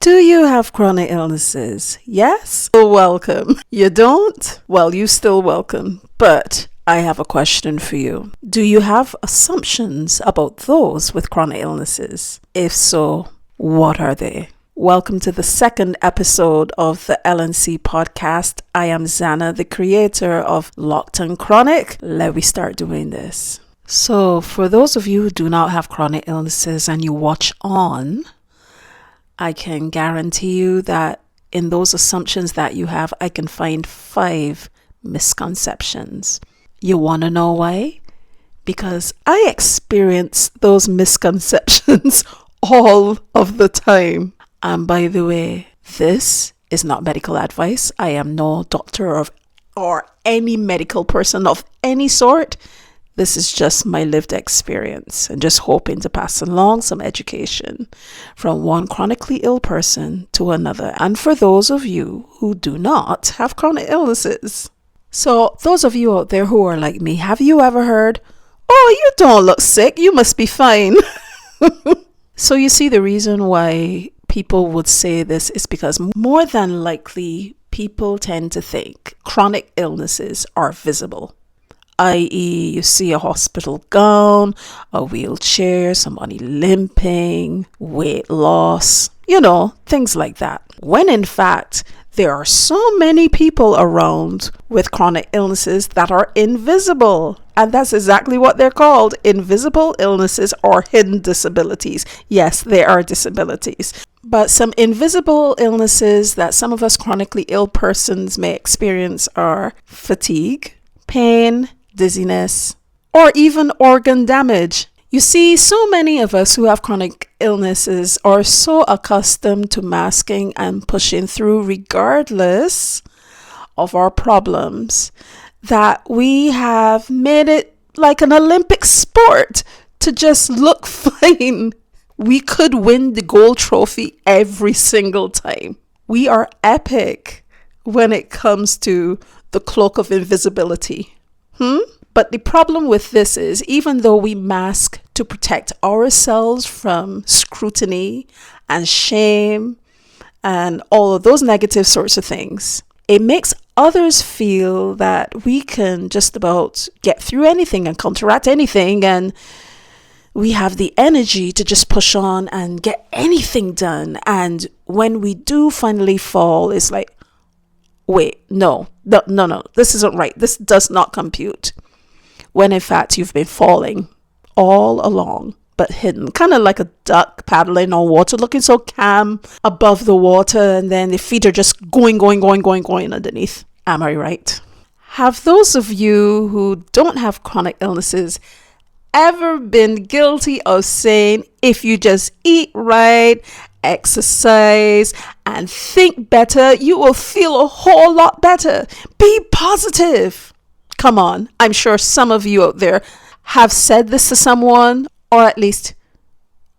Do you have chronic illnesses? Yes? Well, welcome. You don't? Well, you still welcome. But I have a question for you. Do you have assumptions about those with chronic illnesses? If so, what are they? Welcome to the second episode of the L&C Podcast. I am Zana, the creator of LOC'D and Chronic. Let me start doing this. So, for those of you who do not have chronic illnesses and you watch on, I can guarantee you that in those assumptions that you have, I can find 5 misconceptions. You want to know why? Because I experience those misconceptions all of the time. And by the way, this is not medical advice. I am no doctor or any medical person of any sort. This is just my lived experience and just hoping to pass along some education from one chronically ill person to another. And for those of you who do not have chronic illnesses. So those of you out there who are like me, have you ever heard, "Oh, you don't look sick, you must be fine"? So you see, the reason why people would say this is because more than likely people tend to think chronic illnesses are visible. I.e., you see a hospital gown, a wheelchair, somebody limping, weight loss, things like that. When in fact, there are so many people around with chronic illnesses that are invisible. And that's exactly what they're called, invisible illnesses or hidden disabilities. Yes, they are disabilities. But some invisible illnesses that some of us chronically ill persons may experience are fatigue, pain, dizziness, or even organ damage. You see, so many of us who have chronic illnesses are so accustomed to masking and pushing through regardless of our problems that we have made it like an Olympic sport to just look fine. We could win the gold trophy every single time. We are epic when it comes to the cloak of invisibility. But the problem with this is, even though we mask to protect ourselves from scrutiny and shame and all of those negative sorts of things, it makes others feel that we can just about get through anything and counteract anything, and we have the energy to just push on and get anything done. And when we do finally fall, it's like, wait, no, this isn't right. This does not compute. When in fact, you've been falling all along, but hidden, kind of like a duck paddling on water, looking so calm above the water, and then the feet are just going underneath. Am I right? Have those of you who don't have chronic illnesses ever been guilty of saying, if you just eat right, exercise, and think better, you will feel a whole lot better? Be positive. Come on, I'm sure some of you out there have said this to someone, or at least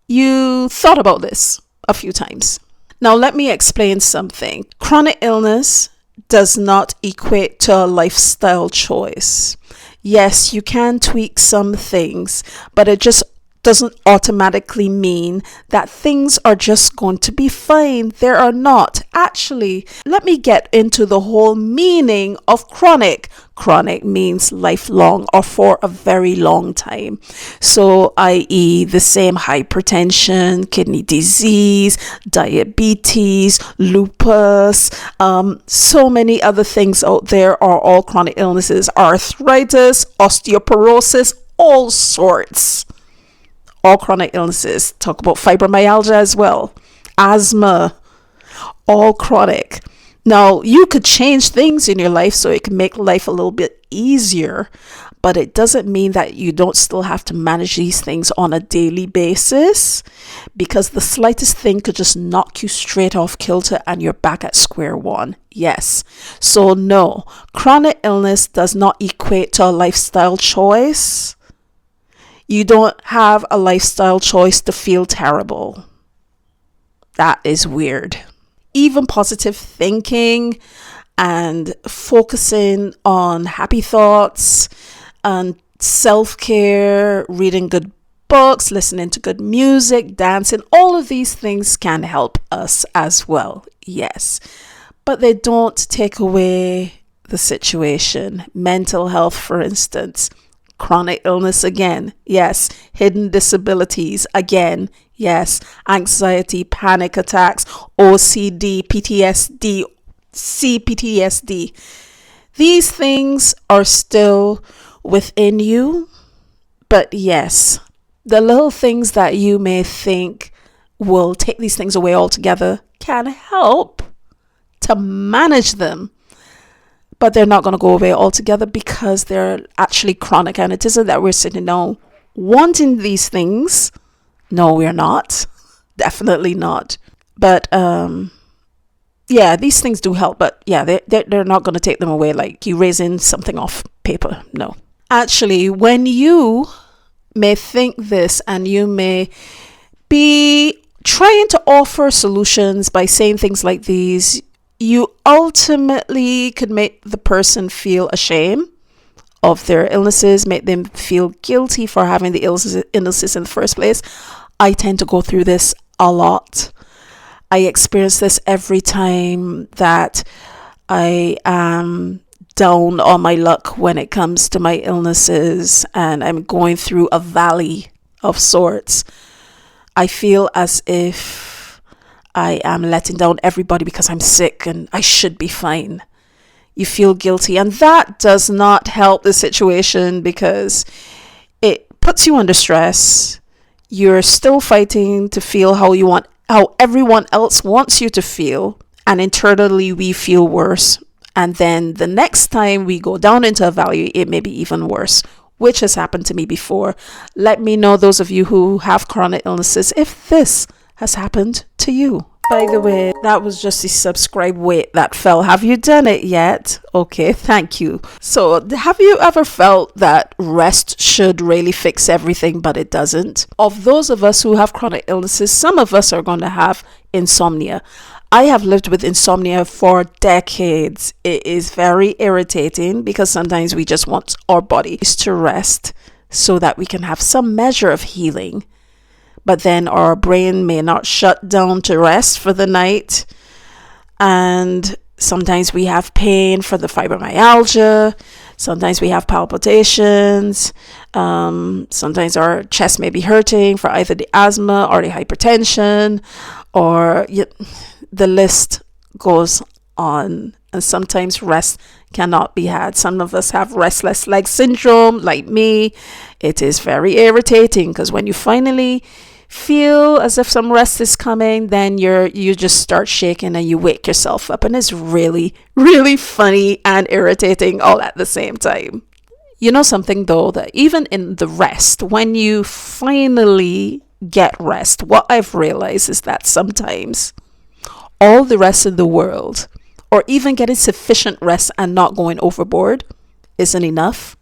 you thought about this a few times. Now, let me explain something. Chronic illness does not equate to a lifestyle choice. Yes, you can tweak some things, but it just doesn't automatically mean that things are just going to be fine. They are not. Actually, let me get into the whole meaning of chronic. Chronic means lifelong or for a very long time. So, i.e., the same hypertension, kidney disease, diabetes, lupus, so many other things out there are all chronic illnesses. Arthritis, osteoporosis, all sorts. All chronic illnesses. Talk about fibromyalgia as well. Asthma. All chronic. Now, you could change things in your life so it can make life a little bit easier, but it doesn't mean that you don't still have to manage these things on a daily basis, because the slightest thing could just knock you straight off kilter and you're back at square one. Yes. So no, chronic illness does not equate to a lifestyle choice. You don't have a lifestyle choice to feel terrible. That is weird. Even positive thinking and focusing on happy thoughts and self-care, reading good books, listening to good music, dancing, all of these things can help us as well. Yes. But they don't take away the situation. Mental health, for instance, chronic illness again. Yes. Hidden disabilities again. Yes. Anxiety, panic attacks, OCD, PTSD, CPTSD. These things are still within you. But yes, the little things that you may think will take these things away altogether can help to manage them. But they're not going to go away altogether because they're actually chronic. And it isn't that we're sitting down wanting these things. No, we're not. Definitely not. But yeah, these things do help. But yeah, they're not going to take them away like erasing something off paper. No. Actually, when you may think this and you may be trying to offer solutions by saying things like these, you ultimately could make the person feel ashamed of their illnesses, make them feel guilty for having the illnesses in the first place. I tend to go through this a lot. I experience this every time that I am down on my luck when it comes to my illnesses and I'm going through a valley of sorts. I feel as if I am letting down everybody because I'm sick and I should be fine. You feel guilty, and that does not help the situation because it puts you under stress. You're still fighting to feel how everyone else wants you to feel, and internally we feel worse. And then the next time we go down into a valley, it may be even worse, which has happened to me before. Let me know, those of you who have chronic illnesses, if this has happened to you. By the way, that was just the subscribe weight that fell. Have you done it yet? Okay, thank you. So, have you ever felt that rest should really fix everything, but it doesn't? Of those of us who have chronic illnesses, some of us are going to have insomnia. I have lived with insomnia for decades. It is very irritating because sometimes we just want our bodies to rest so that we can have some measure of healing. But then our brain may not shut down to rest for the night. And sometimes we have pain for the fibromyalgia. Sometimes we have palpitations. Sometimes our chest may be hurting for either the asthma or the hypertension, or the list goes on. And sometimes rest cannot be had. Some of us have restless leg syndrome, like me. It is very irritating because when you finally feel as if some rest is coming, then you just start shaking and you wake yourself up, and it's really, really funny and irritating all at the same time. You know something though, that even in the rest, when you finally get rest, what I've realized is that sometimes all the rest of the world, or even getting sufficient rest and not going overboard, isn't enough.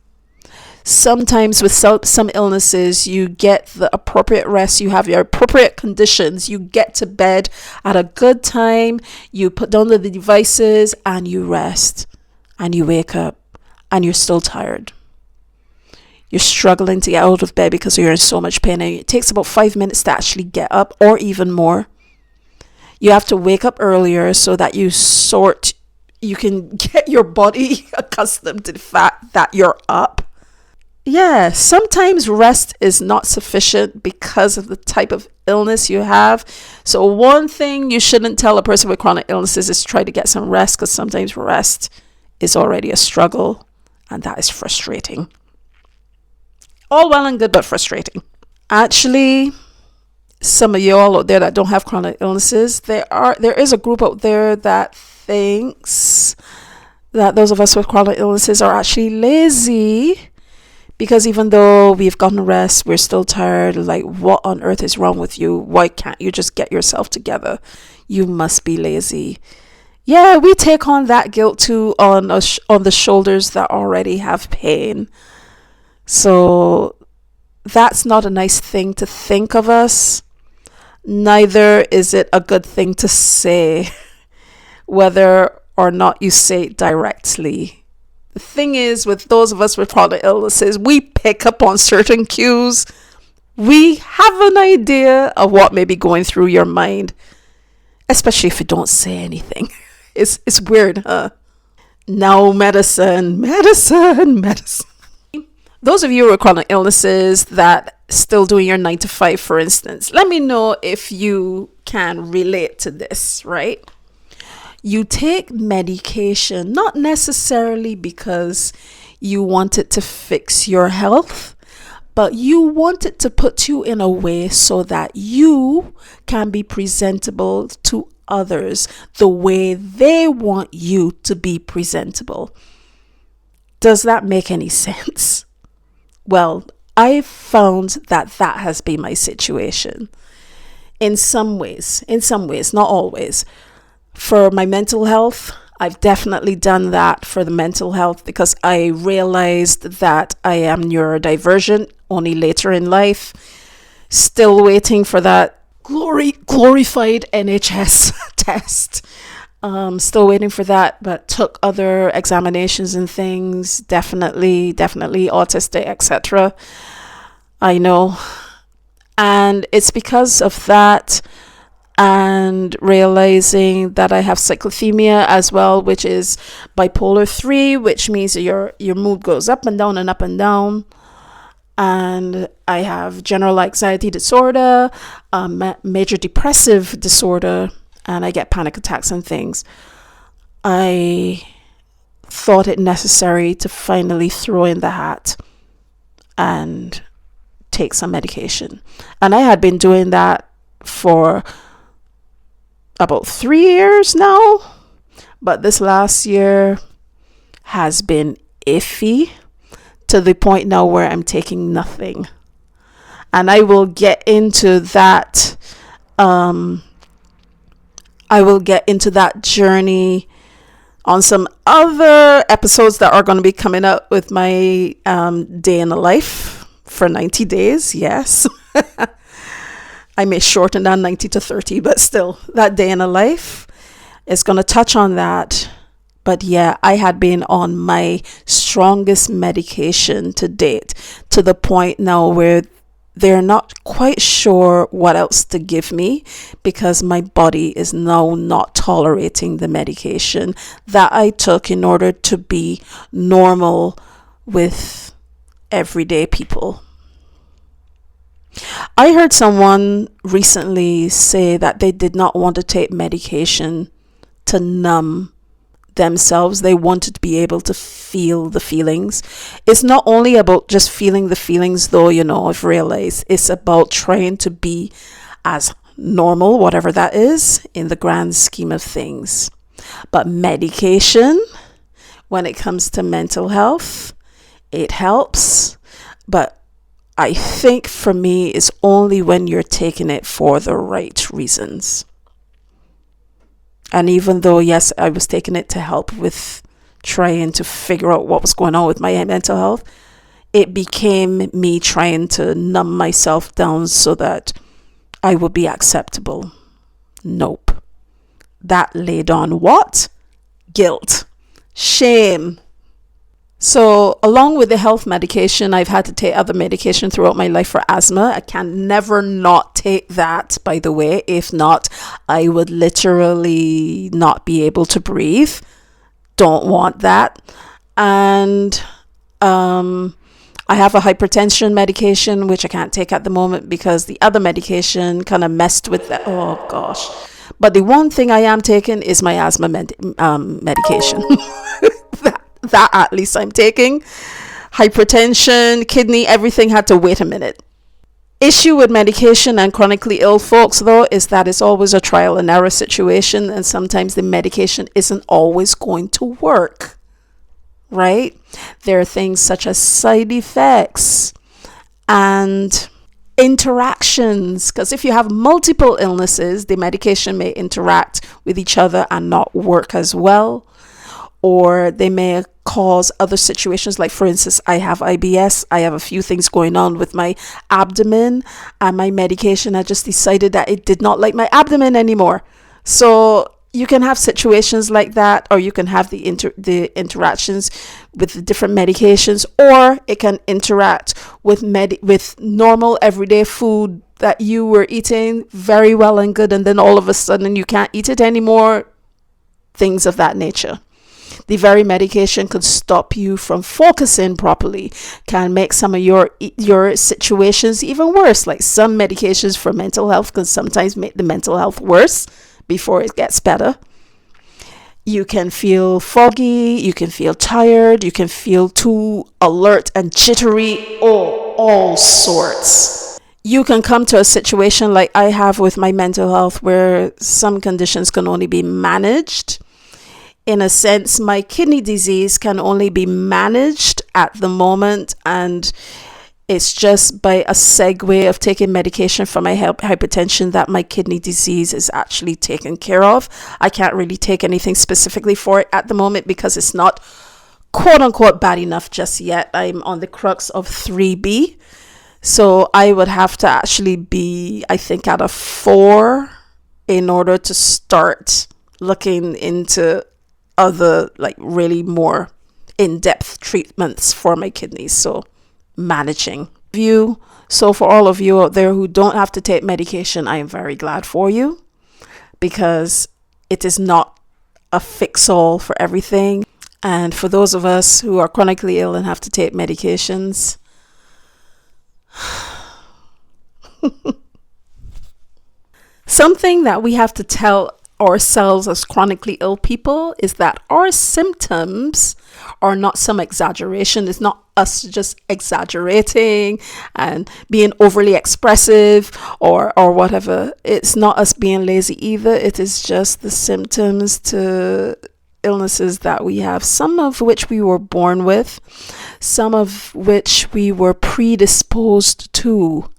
Sometimes with some illnesses, you get the appropriate rest, you have your appropriate conditions, you get to bed at a good time, you put down the devices and you rest, and you wake up and you're still tired. You're struggling to get out of bed because you're in so much pain, and it takes about 5 minutes to actually get up, or even more. You have to wake up earlier so that you can get your body accustomed to the fact that you're up. Yeah, sometimes rest is not sufficient because of the type of illness you have. So one thing you shouldn't tell a person with chronic illnesses is try to get some rest, because sometimes rest is already a struggle, and that is frustrating. All well and good, but frustrating. Actually, some of you all out there that don't have chronic illnesses, there is a group out there that thinks that those of us with chronic illnesses are actually lazy. Because even though we've gotten rest, we're still tired. Like, what on earth is wrong with you? Why can't you just get yourself together? You must be lazy. Yeah, we take on that guilt too on the shoulders that already have pain. So that's not a nice thing to think of us. Neither is it a good thing to say, whether or not you say it directly. The thing is, with those of us with chronic illnesses, we pick up on certain cues we have an idea of what may be going through your mind, especially if you don't say anything. It's weird, huh? Now, medicine. Those of you with chronic illnesses that still doing your 9 to 5, for instance, let me know if you can relate to this, right? You take medication not necessarily because you want it to fix your health, but you want it to put you in a way so that you can be presentable to others the way they want you to be presentable. Does that make any sense? Well, I found that has been my situation in some ways, not always. For my mental health, I've definitely done that for the mental health because I realized that I am neurodivergent only later in life. Still waiting for that glorified NHS test. Still waiting for that, but took other examinations and things. Definitely autistic, etc. I know. And it's because of that and realizing that I have cyclothymia as well, which is bipolar 3, which means your mood goes up and down and up and down. And I have general anxiety disorder, major depressive disorder, and I get panic attacks and things. I thought it necessary to finally throw in the hat and take some medication. And I had been doing that for about 3 years now, but this last year has been iffy to the point now where I'm taking nothing. And I will get into that journey on some other episodes that are going to be coming up with my day in the life for 90 days. Yes. I may shorten down 90 to 30, but still, that day in a life is going to touch on that. But yeah, I had been on my strongest medication to date, to the point now where they're not quite sure what else to give me because my body is now not tolerating the medication that I took in order to be normal with everyday people. I heard someone recently say that they did not want to take medication to numb themselves. They wanted to be able to feel the feelings. It's not only about just feeling the feelings, though, I've realized it's about trying to be as normal, whatever that is, in the grand scheme of things. But medication, when it comes to mental health, it helps. But I think for me, it's only when you're taking it for the right reasons. And even though, yes, I was taking it to help with trying to figure out what was going on with my mental health, it became me trying to numb myself down so that I would be acceptable. Nope. That laid on what? Guilt. Shame. So along with the health medication, I've had to take other medication throughout my life for asthma. I can never not take that, by the way. If not, I would literally not be able to breathe. Don't want that. And I have a hypertension medication, which I can't take at the moment because the other medication kind of messed with that. Oh, gosh. But the one thing I am taking is my asthma medication. That at least I'm taking. Hypertension, kidney, everything had to wait a minute. Issue with medication and chronically ill folks, though, is that it's always a trial and error situation, and sometimes the medication isn't always going to work, right? There are things such as side effects and interactions, because if you have multiple illnesses, the medication may interact with each other and not work as well. Or they may cause other situations, like for instance, I have IBS. I have a few things going on with my abdomen, and my medication, I just decided that it did not like my abdomen anymore. So You can have situations like that, or you can have the interactions with the different medications, or it can interact with with normal everyday food that you were eating very well and good, and then all of a sudden you can't eat it anymore. Things of that nature. The very medication could stop you from focusing properly, can make some of your situations even worse. Like some medications for mental health can sometimes make the mental health worse before it gets better. You can feel foggy, you can feel tired, you can feel too alert and jittery, all sorts. You can come to a situation like I have with my mental health where some conditions can only be managed. In a sense, my kidney disease can only be managed at the moment, and it's just by a segue of taking medication for my hypertension that my kidney disease is actually taken care of. I can't really take anything specifically for it at the moment because it's not quote unquote bad enough just yet. I'm on the crux of 3B. So I would have to actually be, I think, at a 4 in order to start looking into other, like, really more in-depth treatments for my kidneys. So managing you. So for all of you out there who don't have to take medication, I am very glad for you, because it is not a fix-all for everything. And for those of us who are chronically ill and have to take medications, something that we have to tell ourselves as chronically ill people is that our symptoms are not some exaggeration. It's not us just exaggerating and being overly expressive or whatever. It's not us being lazy either. It is just the symptoms to illnesses that we have, some of which we were born with, some of which we were predisposed to.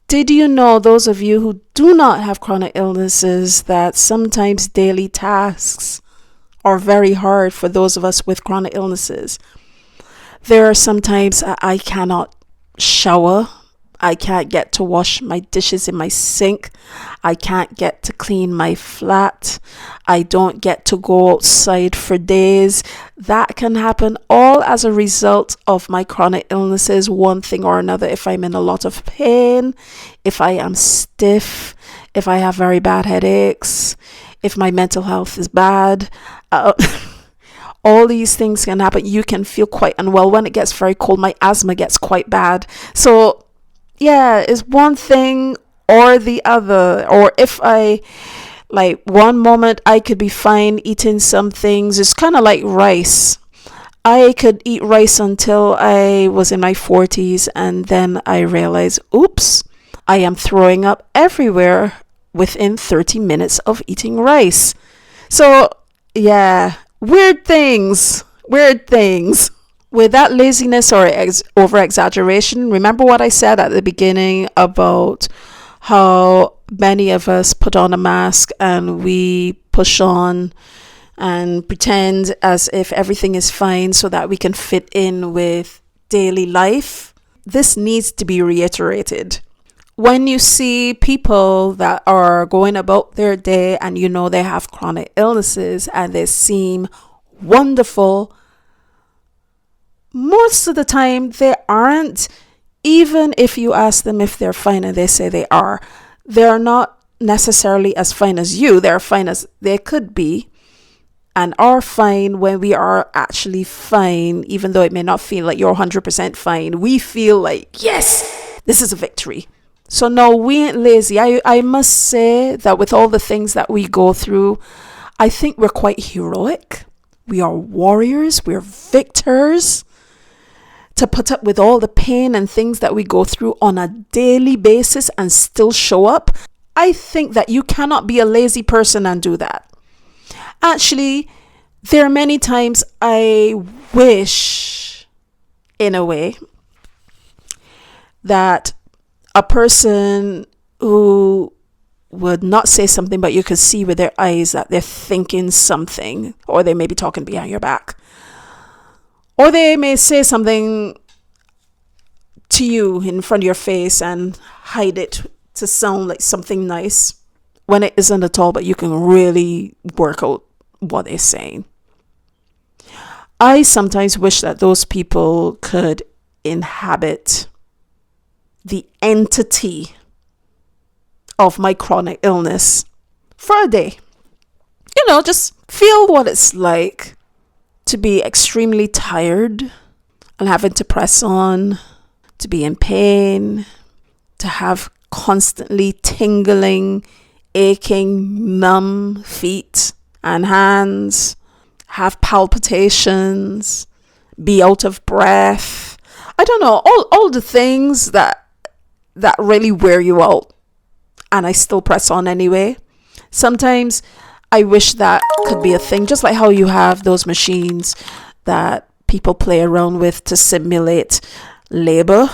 Did you know, those of you who do not have chronic illnesses, that sometimes daily tasks are very hard for those of us with chronic illnesses? There are sometimes I cannot shower. I can't get to wash my dishes in my sink. I can't get to clean my flat. I don't get to go outside for days. That can happen all as a result of my chronic illnesses, one thing or another. If I'm in a lot of pain, if I am stiff, if I have very bad headaches, if my mental health is bad, all these things can happen. You can feel quite unwell. When it gets very cold, my asthma gets quite bad. So yeah, it's one thing or the other. Or if I, like, one moment I could be fine eating some things. It's kind of like rice. I could eat rice until I was in my 40s, and then I realized, oops, I am throwing up everywhere within 30 minutes of eating rice. So yeah, weird things. With that laziness or over exaggeration, remember what I said at the beginning about how many of us put on a mask and we push on and pretend as if everything is fine so that we can fit in with daily life. This needs to be reiterated. When you see people that are going about their day and you know they have chronic illnesses and they seem wonderful, most of the time they aren't. Even if you ask them if they're fine and they say they are, they're not necessarily as fine as you. They're fine as they could be, and are fine when we are actually fine. Even though it may not feel like you're 100% fine, we feel like, yes, this is a victory. So no, we ain't lazy. I must say that with all the things that we go through, I think we're quite heroic. We are warriors. We're victors. To put up with all the pain and things that we go through on a daily basis and still show up, I think that you cannot be a lazy person and do that. Actually, there are many times I wish, in a way, that a person who would not say something, but you could see with their eyes that they're thinking something, or they may be talking behind your back. Or they may say something to you in front of your face and hide it to sound like something nice. when it isn't at all, but you can really work out what they're saying. I sometimes wish that those people could inhabit the entity of my chronic illness for a day. Just feel what it's like to be extremely tired and having to press on, to be in pain, to have constantly tingling, aching, numb feet and hands, have palpitations, be out of breath. I don't know, all the things that really wear you out, and I still press on anyway. Sometimes I wish that could be a thing, just like how you have those machines that people play around with to simulate labor.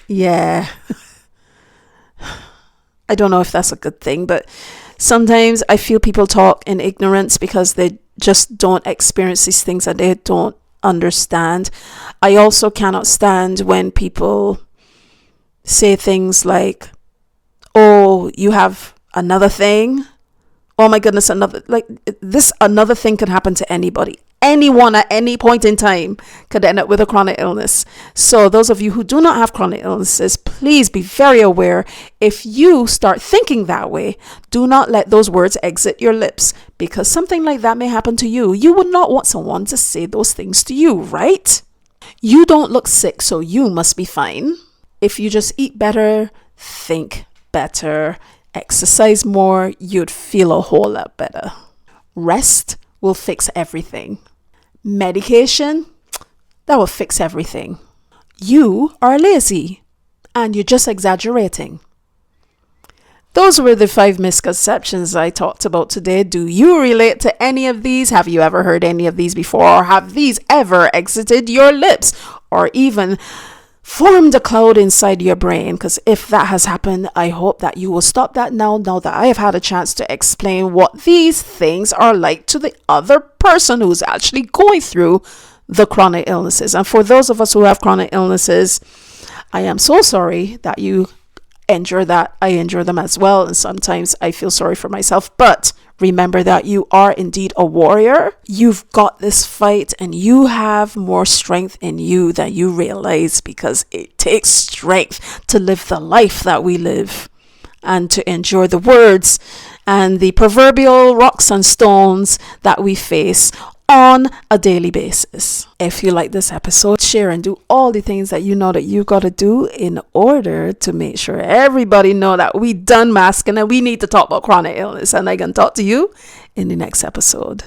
Yeah. I don't know if that's a good thing, but sometimes I feel people talk in ignorance because they just don't experience these things and they don't understand. I also cannot stand when people say things like, oh, you have another thing. Oh my goodness, another thing can happen to anybody. Anyone at any point in time could end up with a chronic illness. So those of you who do not have chronic illnesses, please be very aware. If you start thinking that way, do not let those words exit your lips, because something like that may happen to you. You would not want someone to say those things to you, right? You don't look sick, so you must be fine. If you just eat better, think better, exercise more, you'd feel a whole lot better. Rest will fix everything. Medication, that will fix everything. You are lazy and you're just exaggerating. Those were the 5 misconceptions I talked about today. Do you relate to any of these? Have you ever heard any of these before? Or have these ever exited your lips or even formed a cloud inside your brain? Because if that has happened, I hope that you will stop that now that I have had a chance to explain what these things are like to the other person who's actually going through the chronic illnesses. And for those of us who have chronic illnesses, I am so sorry that you endure that. I endure them as well, and sometimes I feel sorry for myself, but remember that you are indeed a warrior. You've got this fight and you have more strength in you than you realize, because it takes strength to live the life that we live and to endure the words and the proverbial rocks and stones that we face on a daily basis. If you like this episode, share and do all the things that you know that you got to do in order to make sure everybody know that we done masking and we need to talk about chronic illness. And I can talk to you in the next episode.